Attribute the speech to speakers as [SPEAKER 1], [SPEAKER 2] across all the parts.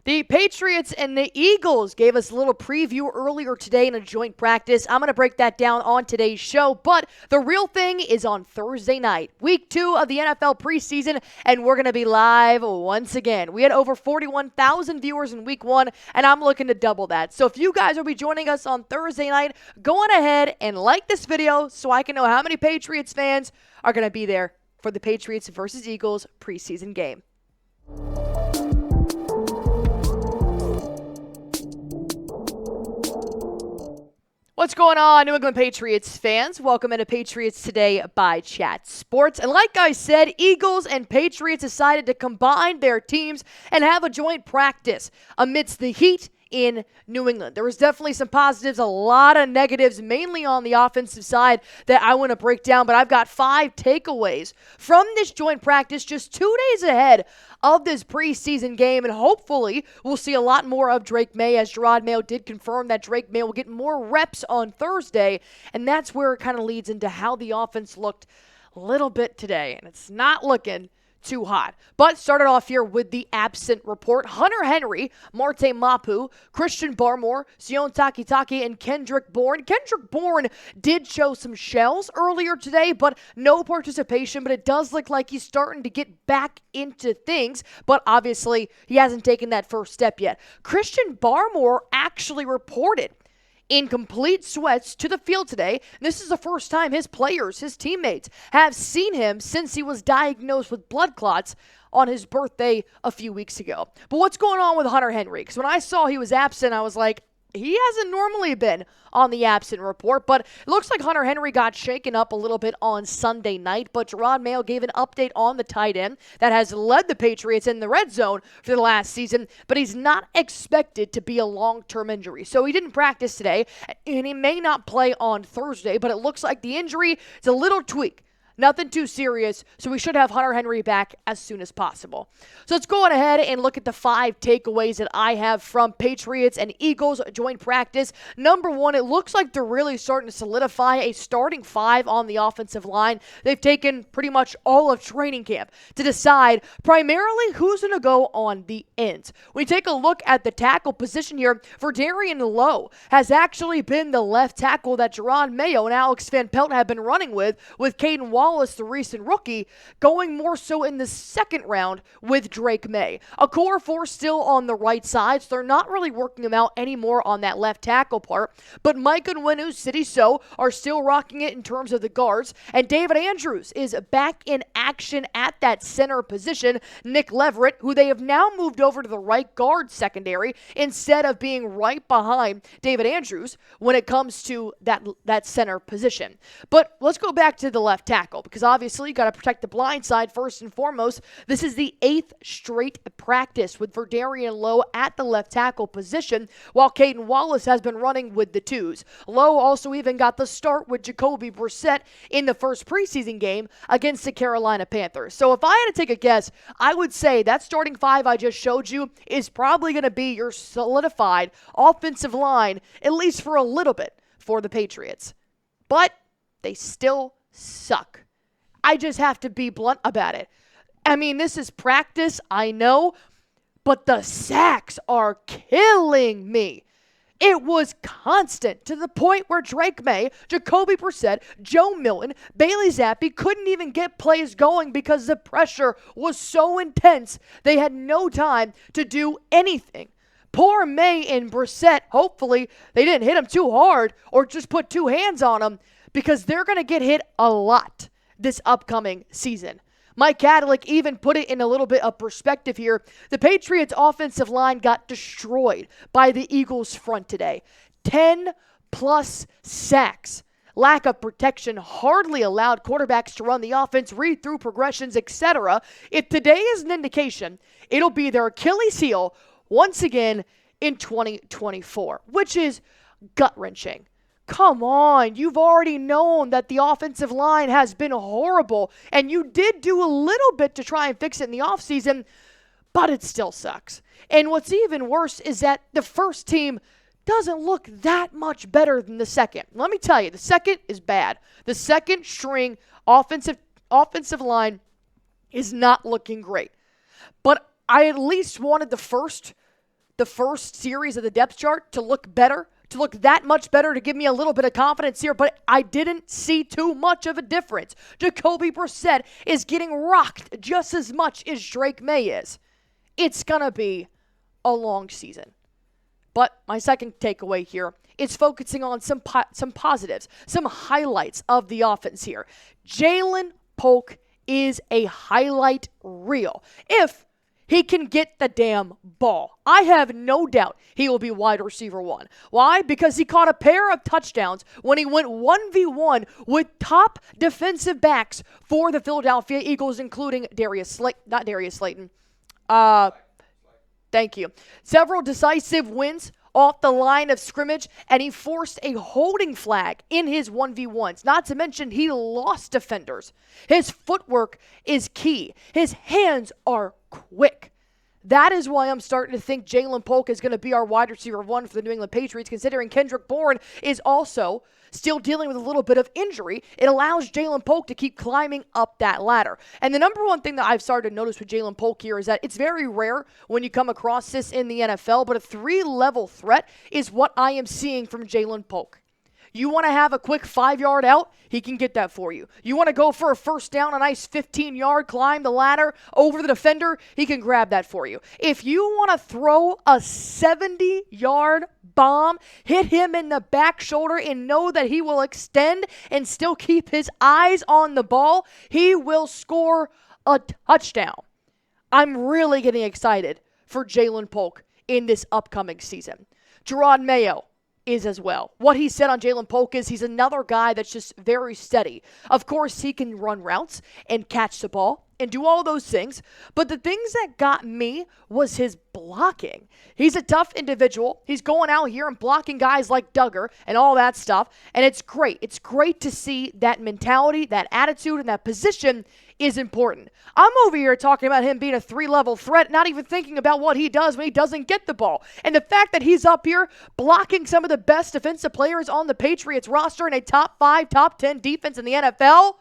[SPEAKER 1] The Patriots and the Eagles gave us a little preview earlier today in a joint practice. I'm going to break that down on today's show, but the real thing is on Thursday night, week 2 of the NFL preseason, and we're going to be live once again. We had over 41,000 viewers in week 1, and I'm looking to double that. So if you guys will be joining us on Thursday night, go on ahead and like this video so I can know how many Patriots fans are going to be there for the Patriots versus Eagles preseason game. What's going on, New England Patriots fans? Welcome into Patriots Today by Chat Sports. And like I said, Eagles and Patriots decided to combine their teams and have a joint practice amidst the heat in New England. There was definitely some positives, a lot of negatives, mainly on the offensive side that I want to break down, but I've got 5 takeaways from this joint practice just 2 days ahead of this preseason game, and hopefully we'll see a lot more of Drake Maye, as Jon Mayo did confirm that Drake Maye will get more reps on Thursday, and that's where it kind of leads into how the offense looked a little bit today, and it's not looking too hot. But started off here with the absent report. Hunter Henry, Marte Mapu, Christian Barmore, Sion Takitaki, and Kendrick Bourne. Kendrick Bourne did show some shells earlier today, but no participation. But it does look like he's starting to get back into things. But obviously, he hasn't taken that first step yet. Christian Barmore actually reported in complete sweats to the field today. This is the first time his players, his teammates, have seen him since he was diagnosed with blood clots on his birthday a few weeks ago. But what's going on with Hunter Henry? Because when I saw he was absent, I was like, he hasn't normally been on the absent report, but it looks like Hunter Henry got shaken up a little bit on Sunday night, but Jon Mayo gave an update on the tight end that has led the Patriots in the red zone for the last season, but he's not expected to be a long-term injury. So he didn't practice today, and he may not play on Thursday, but it looks like the injury is a little tweak. Nothing too serious, so we should have Hunter Henry back as soon as possible. So let's go on ahead and look at the 5 takeaways that I have from Patriots and Eagles joint practice. Number 1, it looks like they're really starting to solidify a starting 5 on the offensive line. They've taken pretty much all of training camp to decide primarily who's going to go on the ends. When you take a look at the tackle position here, Verdarian Lowe has actually been the left tackle that Jon Mayo and Alex Van Pelt have been running with Caden Wallace, the recent rookie, going more so in the second round with Drake Maye. A core 4 still on the right side, so they're not really working him out anymore on that left tackle part. But Mike and Winu, City So are still rocking it in terms of the guards. And David Andrews is back in action at that center position. Nick Leverett, who they have now moved over to the right guard secondary instead of being right behind David Andrews when it comes to that center position. But let's go back to the left tackle, because obviously you got to protect the blind side first and foremost. This is the 8th straight practice with Verdarian Lowe at the left tackle position, while Caden Wallace has been running with the 2s. Lowe also even got the start with Jacoby Brissett in the first preseason game against the Carolina Panthers. So if I had to take a guess, I would say that starting 5 I just showed you is probably going to be your solidified offensive line, at least for a little bit, for the Patriots. But they still suck. I just have to be blunt about it. I mean, this is practice, I know, but the sacks are killing me. It was constant to the point where Drake Maye, Jacoby Brissett, Joe Milton, Bailey Zappi couldn't even get plays going because the pressure was so intense they had no time to do anything. Poor Maye and Brissett, hopefully they didn't hit him too hard or just put 2 hands on him, because they're going to get hit a lot this upcoming season. Mike Kadalick even put it in a little bit of perspective here. The Patriots' offensive line got destroyed by the Eagles' front today. 10+ sacks. Lack of protection hardly allowed quarterbacks to run the offense, read through progressions, etc. If today is an indication, it'll be their Achilles heel once again in 2024, which is gut-wrenching. Come on, you've already known that the offensive line has been horrible, and you did do a little bit to try and fix it in the offseason, but it still sucks. And what's even worse is that the first team doesn't look that much better than the second. Let me tell you, the second is bad. The second string offensive line is not looking great. But I at least wanted the first the first series of the depth chart to look better, to look that much better, to give me a little bit of confidence here, but I didn't see too much of a difference. Jacoby Brissett is getting rocked just as much as Drake Maye is. It's going to be a long season. But my second takeaway here is focusing on some positives, some highlights of the offense here. Ja'Lynn Polk is a highlight reel. If he can get the damn ball, I have no doubt he will be wide receiver one. Why? Because he caught a pair of touchdowns when he went 1v1 with top defensive backs for the Philadelphia Eagles, including Thank you. Several decisive wins off the line of scrimmage, and he forced a holding flag in his 1v1s. Not to mention, he lost defenders. His footwork is key. His hands are quick. That is why I'm starting to think Ja'Lynn Polk is going to be our wide receiver one for the New England Patriots, considering Kendrick Bourne is also still dealing with a little bit of injury. It allows Ja'Lynn Polk to keep climbing up that ladder. And the number one thing that I've started to notice with Ja'Lynn Polk here is that it's very rare when you come across this in the NFL, but a 3-level threat is what I am seeing from Ja'Lynn Polk. You want to have a quick 5-yard out? He can get that for you. You want to go for a first down, a nice 15-yard climb the ladder over the defender? He can grab that for you. If you want to throw a 70-yard bomb, hit him in the back shoulder and know that he will extend and still keep his eyes on the ball, he will score a touchdown. I'm really getting excited for Ja'Lynn Polk in this upcoming season. Jerod Mayo is as well. What he said on Ja'Lynn Polk is he's another guy that's just very steady. Of course, he can run routes and catch the ball and do all those things, but the things that got me was his blocking. He's a tough individual. He's going out here and blocking guys like Duggar and all that stuff, and it's great. It's great to see that mentality, that attitude, and that position is important. I'm over here talking about him being a 3-level threat, not even thinking about what he does when he doesn't get the ball. And the fact that he's up here blocking some of the best defensive players on the Patriots roster in a top 5, top 10 defense in the NFL,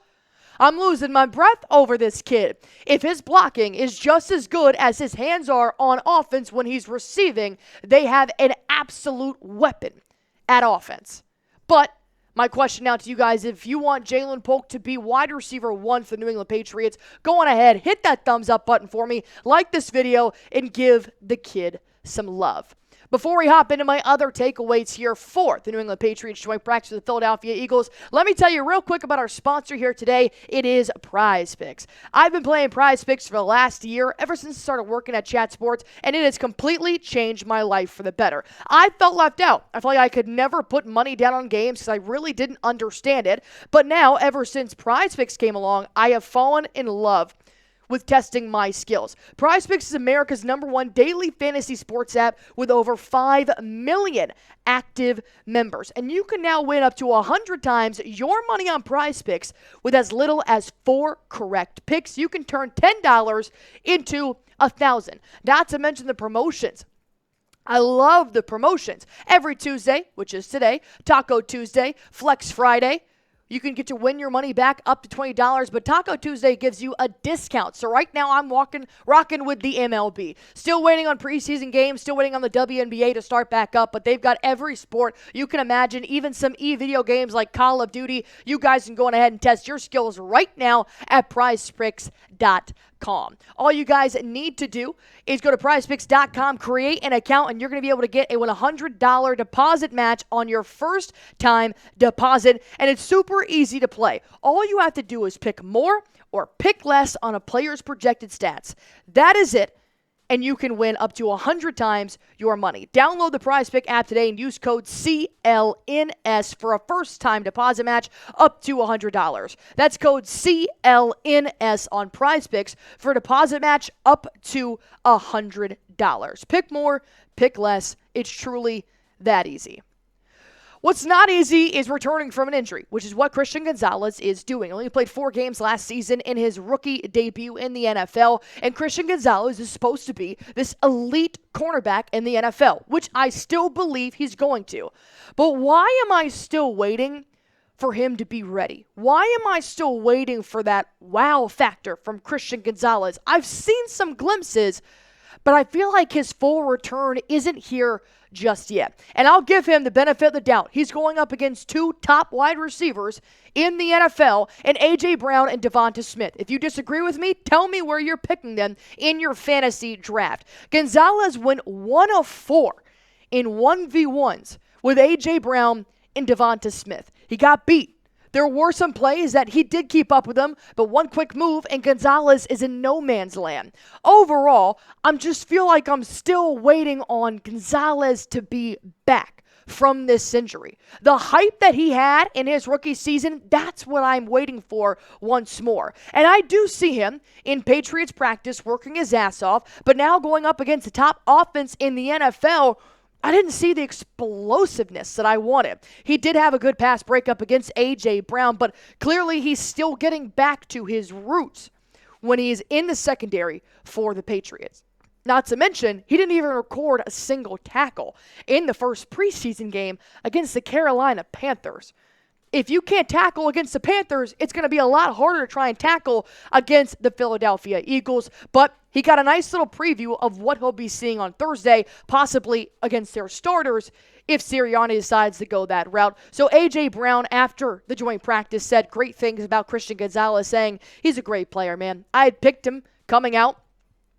[SPEAKER 1] I'm losing my breath over this kid. If his blocking is just as good as his hands are on offense when he's receiving, they have an absolute weapon at offense. But my question now to you guys, if you want Ja'Lynn Polk to be wide receiver one for the New England Patriots, go on ahead, hit that thumbs up button for me, like this video, and give the kid some love. Before we hop into my other takeaways here for the New England Patriots joint practice with the Philadelphia Eagles, let me tell you real quick about our sponsor here today. It is PrizePicks. I've been playing PrizePicks for the last year, ever since I started working at Chat Sports, and it has completely changed my life for the better. I felt left out. I felt like I could never put money down on games because I really didn't understand it. But now, ever since PrizePicks came along, I have fallen in love with testing my skills. PrizePicks is America's #1 daily fantasy sports app with over 5 million active members. And you can now win up to 100 times your money on PrizePicks with as little as 4 correct picks. You can turn $10 into 1,000. Not to mention the promotions. I love the promotions. Every Tuesday, which is today, Taco Tuesday, Flex Friday, you can get to win your money back up to $20, but Taco Tuesday gives you a discount. So right now I'm rocking with the MLB. Still waiting on preseason games, still waiting on the WNBA to start back up, but they've got every sport you can imagine, even some e-video games like Call of Duty. You guys can go ahead and test your skills right now at PrizePicks.com. All you guys need to do is go to PrizePicks.com, create an account, and you're going to be able to get a $100 deposit match on your first time deposit, and it's super easy to play. All you have to do is pick more or pick less on a player's projected stats. That is it, and you can win up to 100 times your money. Download the PrizePick app today and use code CLNS for a first-time deposit match up to $100. That's code CLNS on PrizePicks for a deposit match up to $100. Pick more, pick less. It's truly that easy. What's not easy is returning from an injury, which is what Christian Gonzalez is doing. Only played 4 games last season in his rookie debut in the NFL, and Christian Gonzalez is supposed to be this elite cornerback in the NFL, which I still believe he's going to. But why am I still waiting for him to be ready? Why am I still waiting for that wow factor from Christian Gonzalez? I've seen some glimpses, but I feel like his full return isn't here just yet. And I'll give him the benefit of the doubt. He's going up against two top wide receivers in the NFL, and A.J. Brown and Devonta Smith. If you disagree with me, tell me where you're picking them in your fantasy draft. Gonzalez went 1 of 4 in 1v1s with A.J. Brown and Devonta Smith. He got beat. There were some plays that he did keep up with him, but one quick move and Gonzalez is in no man's land. Overall, I just feel like I'm still waiting on Gonzalez to be back from this injury. The hype that he had in his rookie season, that's what I'm waiting for once more. And I do see him in Patriots practice working his ass off, but now going up against the top offense in the NFL, I didn't see the explosiveness that I wanted. He did have a good pass breakup against A.J. Brown, but clearly he's still getting back to his roots when he's in the secondary for the Patriots. Not to mention, he didn't even record a single tackle in the first preseason game against the Carolina Panthers. If you can't tackle against the Panthers, it's going to be a lot harder to try and tackle against the Philadelphia Eagles. But he got a nice little preview of what he'll be seeing on Thursday, possibly against their starters, if Sirianni decides to go that route. So A.J. Brown, after the joint practice, said great things about Christian Gonzalez, saying he's a great player, man. I had picked him coming out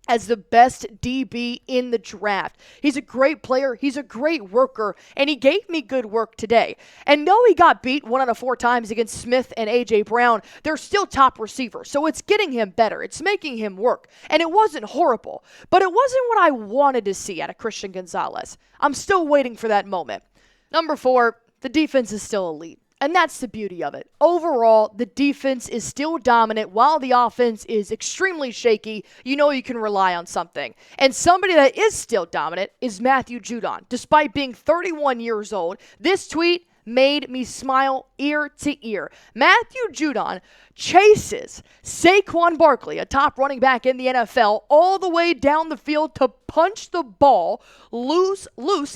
[SPEAKER 1] as the best DB in the draft. He's a great player, he's a great worker, and he gave me good work today. And though he got beat 1 out of 4 times against Smith and A.J. Brown, they're still top receivers, so it's getting him better. It's making him work. And it wasn't horrible, but it wasn't what I wanted to see out of Christian Gonzalez. I'm still waiting for that moment. Number 4, the defense is still elite. And that's the beauty of it. Overall, the defense is still dominant while the offense is extremely shaky. You know you can rely on something. And somebody that is still dominant is Matthew Judon. Despite being 31 years old, this tweet made me smile ear to ear. Matthew Judon chases Saquon Barkley, a top running back in the NFL, all the way down the field to punch the ball loose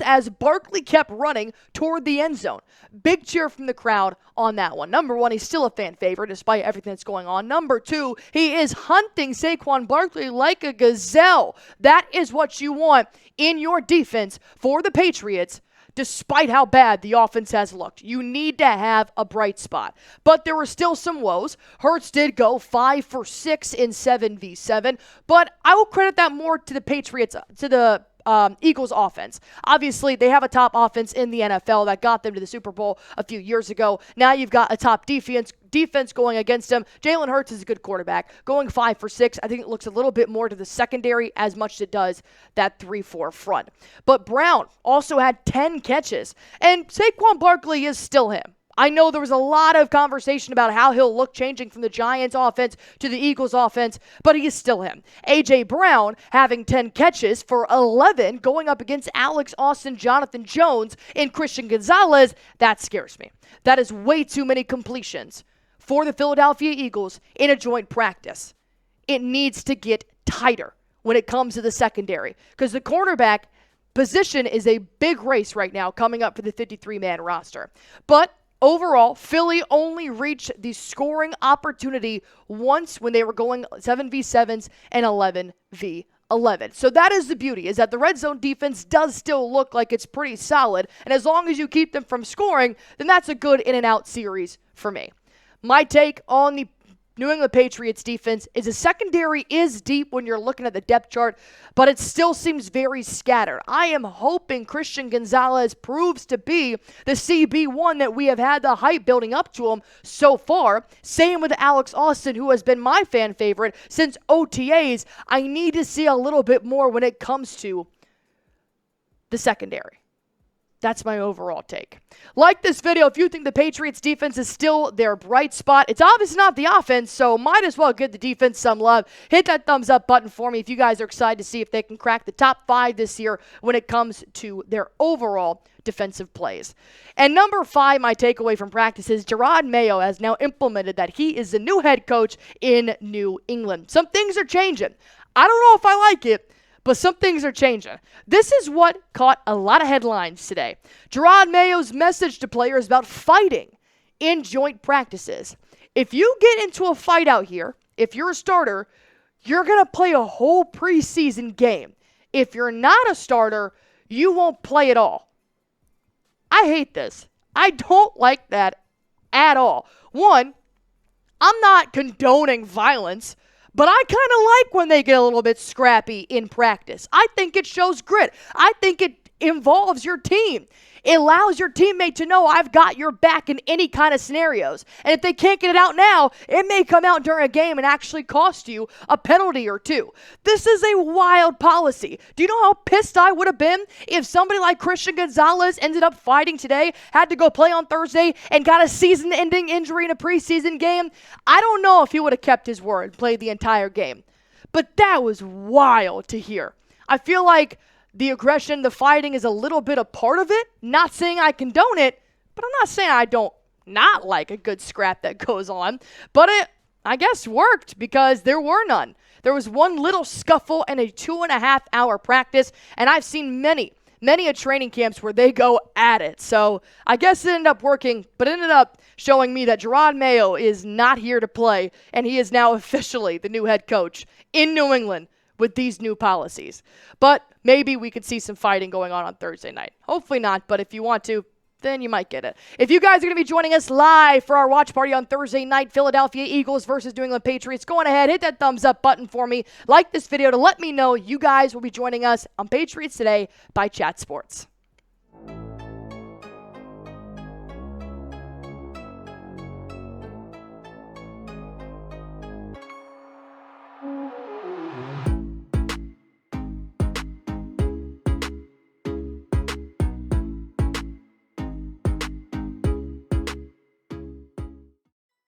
[SPEAKER 1] as Barkley kept running toward the end zone. Big cheer from the crowd on that one. Number 1, he's still a fan favorite despite everything that's going on. Number 2, he is hunting Saquon Barkley like a gazelle. That is what you want in your defense for the Patriots. Despite how bad the offense has looked, you need to have a bright spot. But there were still some woes. Hurts did go 5 for 6 in 7v7, but I will credit that more to the Patriots, to the Eagles offense. Obviously, they have a top offense in the NFL that got them to the Super Bowl a few years ago. Now you've got a top defense going against them. Jalen Hurts is a good quarterback. Going 5 for 6, I think it looks a little bit more to the secondary as much as it does that 3-4 front. But Brown also had 10 catches, and Saquon Barkley is still him. I know there was a lot of conversation about how he'll look changing from the Giants offense to the Eagles offense, but he is still him. A.J. Brown having 10 catches for 11 going up against Alex Austin, Jonathan Jones, and Christian Gonzalez, that scares me. That is way too many completions for the Philadelphia Eagles in a joint practice. It needs to get tighter when it comes to the secondary because the cornerback position is a big race right now coming up for the 53-man roster. But overall, Philly only reached the scoring opportunity once when they were going 7v7s and 11v11. So that is the beauty, is that the red zone defense does still look like it's pretty solid. And as long as you keep them from scoring, then that's a good in-and-out series for me. My take on the New England Patriots defense is the secondary is deep when you're looking at the depth chart, but it still seems very scattered. I am hoping Christian Gonzalez proves to be the CB1 that we have had the hype building up to him so far. Same with Alex Austin, who has been my fan favorite since OTAs. I need to see a little bit more when it comes to the secondary. That's my overall take. Like this video if you think the Patriots defense is still their bright spot. It's obviously not the offense, so might as well give the defense some love. Hit that thumbs up button for me if you guys are excited to see if they can crack the top 5 this year when it comes to their overall defensive plays. And number 5, my takeaway from practice is Jon Mayo has now implemented that he is the new head coach in New England. Some things are changing. I don't know if I like it, but some things are changing. This is what caught a lot of headlines today. Jon Mayo's message to players about fighting in joint practices. If you get into a fight out here, if you're a starter, you're going to play a whole preseason game. if you're not a starter, you won't play at all. I hate this. I don't like that at all. One, I'm not condoning violence, but I kind of like when they get a little bit scrappy in practice. I think it shows grit. I think it involves your team. It allows your teammate to know I've got your back in any kind of scenarios. And if they can't get it out now, it may come out during a game and actually cost you a penalty or two. This is a wild policy. Do you know how pissed I would have been if somebody like Christian Gonzalez ended up fighting today, had to go play on Thursday, and got a season-ending injury in a preseason game? I don't know if he would have kept his word and played the entire game. But that was wild to hear. I feel like the aggression, the fighting is a little bit a part of it. Not saying I condone it, but I'm not saying I don't not like a good scrap that goes on. But it, I guess, worked because there were none. There was one little scuffle and a 2.5-hour practice, and I've seen many at training camps where they go at it. So I guess it ended up working, but it ended up showing me that Jon Mayo is not here to play, and he is now officially the new head coach in New England with these new policies. But maybe we could see some fighting going on Thursday night. Hopefully not, but if you want to, then you might get it. If you guys are going to be joining us live for our watch party on Thursday night, Philadelphia Eagles versus New England Patriots, go on ahead, hit that thumbs up button for me. Like this video to let me know you guys will be joining us on Patriots Today by Chat Sports.